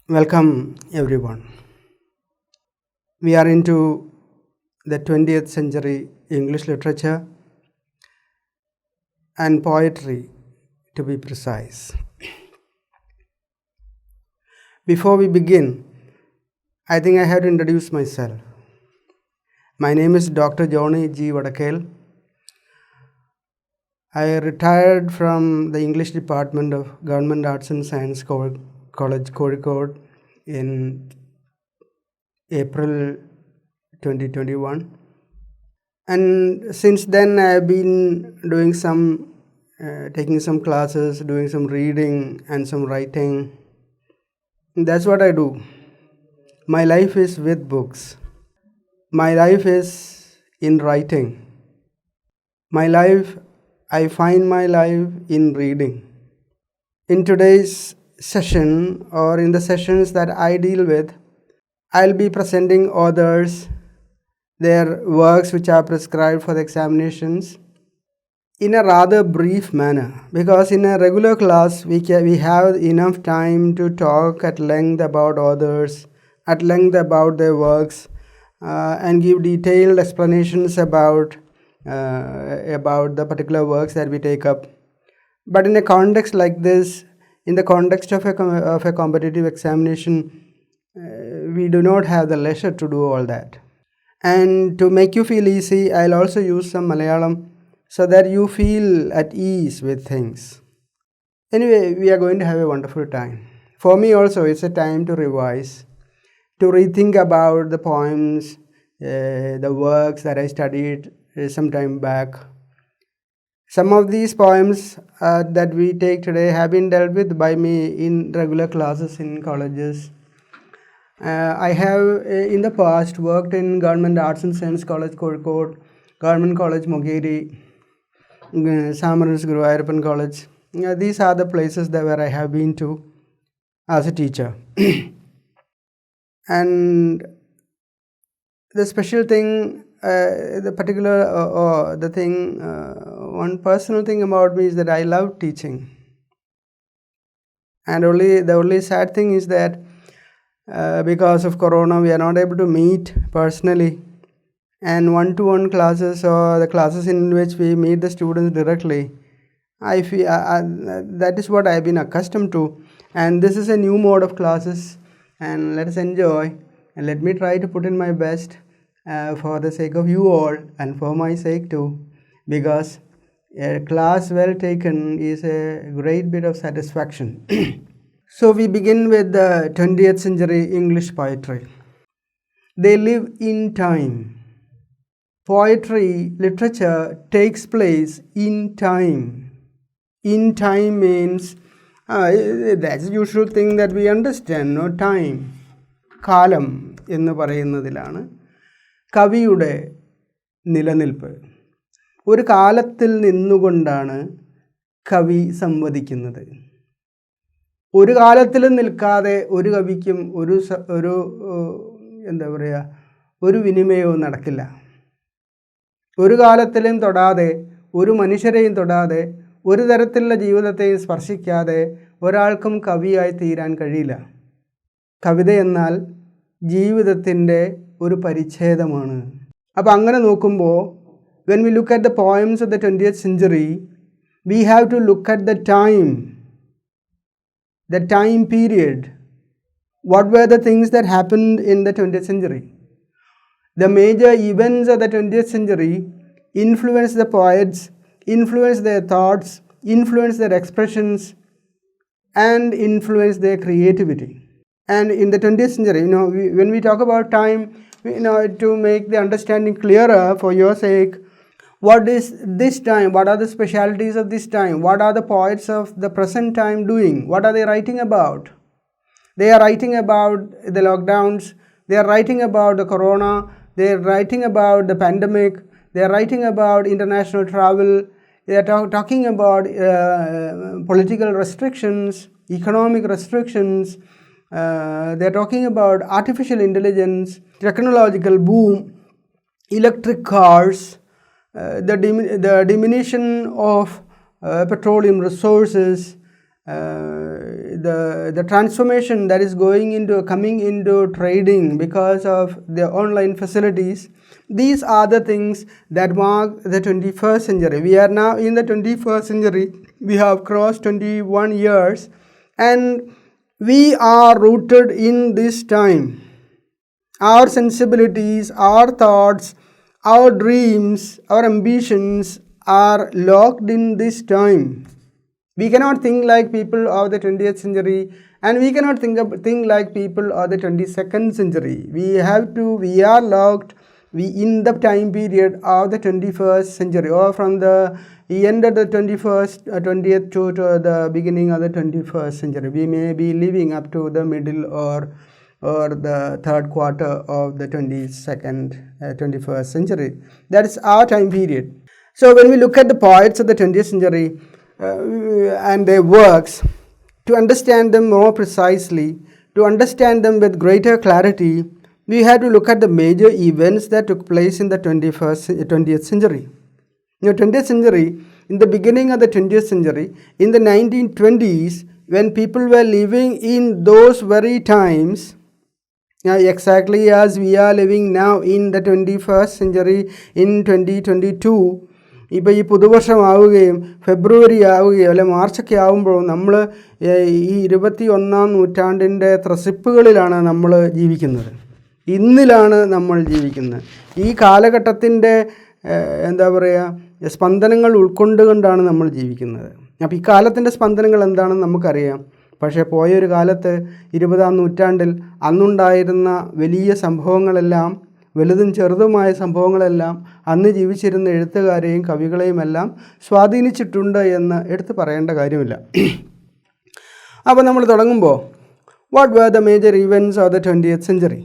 Welcome everyone. We are into the 20th century English literature and poetry, to be precise. Before we begin, I think I have to introduce myself. My name is Dr. Johnny G. Vadakel. I retired from the English Department of Government Arts and Science College, Kozhikode in April 2021. And since then, I have been doing taking some classes, doing some reading and some writing. And that's what I do. My life is with books. My life is in writing. I find my life in reading. In today's session, or in the sessions that I deal with, I'll be presenting authors, their works which are prescribed for the examinations, in a rather brief manner, because in a regular class we have enough time to talk at length about authors, at length about their works, and give detailed explanations about the particular works that we take up. But in a context like this, in the context of a competitive examination, we do not have the leisure to do all that. And to make you feel easy, I'll also use some Malayalam so that you feel at ease with things. Anyway, we are going to have a wonderful time. For me also, it's a time to revise, to rethink about the poems, the works that I studied some time back. Some of these poems that we take today have been dealt with by me in regular classes in colleges. I have in the past worked in Government Arts and Science College Kozhikode, Government College Mogeri, Samarans Guruvayurappan College. These are the places where I have been to as a teacher. And the special thing, one personal thing about me is that I love teaching. And the only sad thing is that because of Corona, we are not able to meet personally. And one-to-one classes, or the classes in which we meet the students directly, I feel that is what I have been accustomed to. And this is a new mode of classes, and let us enjoy. And let me try to put in my best for the sake of you all and for my sake too, because a class well taken is a great bit of satisfaction. So we begin with the 20th century English poetry. They live in time. Poetry, literature takes place in time. In time means, that's the usual thing that we understand, no? Time. കാലം എന്ന് പറയുന്നതിലാണ് കവിയുടെ നിലനിൽപ്പ്. ഒരു കാലത്തിൽ നിന്നുകൊണ്ടാണ് കവി സംവദിക്കുന്നത്. ഒരു കാലത്തിലും നിൽക്കാതെ ഒരു കവിക്കും ഒരു വിനിമയവും നടക്കില്ല. ഒരു കാലത്തിലും തൊടാതെ, ഒരു മനുഷ്യരെയും തൊടാതെ, ഒരു തരത്തിലുള്ള ജീവിതത്തെയും സ്പർശിക്കാതെ ഒരാൾക്കും കവിയായി തീരാൻ കഴിയില്ല. കവിത എന്നാൽ ജീവിതത്തിൻ്റെ ഒരു പരിച്ഛേദമാണ്. അപ്പോൾ അങ്ങനെ നോക്കുമ്പോൾ, when we look at the poems of the 20th century, we have to look at the time period. What were the things that happened in the 20th century? The major events of the 20th century influenced the poets, influenced their thoughts, influenced their expressions, and influenced their creativity. And in the 20th century, when we talk about time, to make the understanding clearer for your sake, what is this time? What are the specialities of this time? What are the poets of the present time doing? What are they writing about? They are writing about the lockdowns. They are writing about the corona. They are writing about the pandemic. They are writing about international travel. They are talking about political restrictions, economic restrictions. They are talking about artificial intelligence, technological boom, electric cars, the diminution of petroleum resources, the transformation that is coming into trading because of the online facilities. These are the things that mark the 21st century. We are now in the 21st century. We have crossed 21 years and we are rooted in this time. Our sensibilities, our thoughts, our dreams, our ambitions are locked in this time. We cannot think like people of the 20th century and we cannot think like people of the 22nd century. We are locked in the time period of the 21st century, or from the end of the 20th to the beginning of the 21st century. We may be living up to the middle or the third quarter of the 21st century. That is our time period. So when we look at the poets of the 20th century and their works, to understand them more precisely, to understand them with greater clarity, we have to look at the major events that took place in the 20th century. In the 20th century, in the beginning of the 20th century, in the 1920s, when people were living in those very times, exactly as we are living now in the 21st century in 2022, ഇപ്പോൾ ഈ പുതുവർഷമാവുകയും ഫെബ്രുവരി ആവുകയോ അല്ലെ മാർച്ചൊക്കെ ആകുമ്പോഴും നമ്മൾ ഈ 21-ാം നൂറ്റാണ്ടിൻ്റെ ത്രസിപ്പുകളിലാണ് നമ്മൾ ജീവിക്കുന്നത്. ഇന്നിലാണ് നമ്മൾ ജീവിക്കുന്നത്. ഈ കാലഘട്ടത്തിൻ്റെ എന്താ പറയുക സ്പന്ദനങ്ങൾ ഉൾക്കൊണ്ടുകൊണ്ടാണ് നമ്മൾ ജീവിക്കുന്നത്. അപ്പോൾ ഈ കാലത്തിൻ്റെ സ്പന്ദനങ്ങൾ എന്താണെന്ന് നമുക്കറിയാം. പക്ഷേ പോയൊരു കാലത്ത് 20-ാം നൂറ്റാണ്ടിൽ അന്നുണ്ടായിരുന്ന വലിയ സംഭവങ്ങളെല്ലാം, വലുതും ചെറുതുമായ സംഭവങ്ങളെല്ലാം അന്ന് ജീവിച്ചിരുന്ന എഴുത്തുകാരെയും കവികളെയും എല്ലാം സ്വാധീനിച്ചിട്ടുണ്ട് എന്ന് എടുത്തു പറയേണ്ട കാര്യമില്ല. അപ്പോൾ നമ്മൾ തുടങ്ങുമ്പോൾ, what were the major events of the 20th century?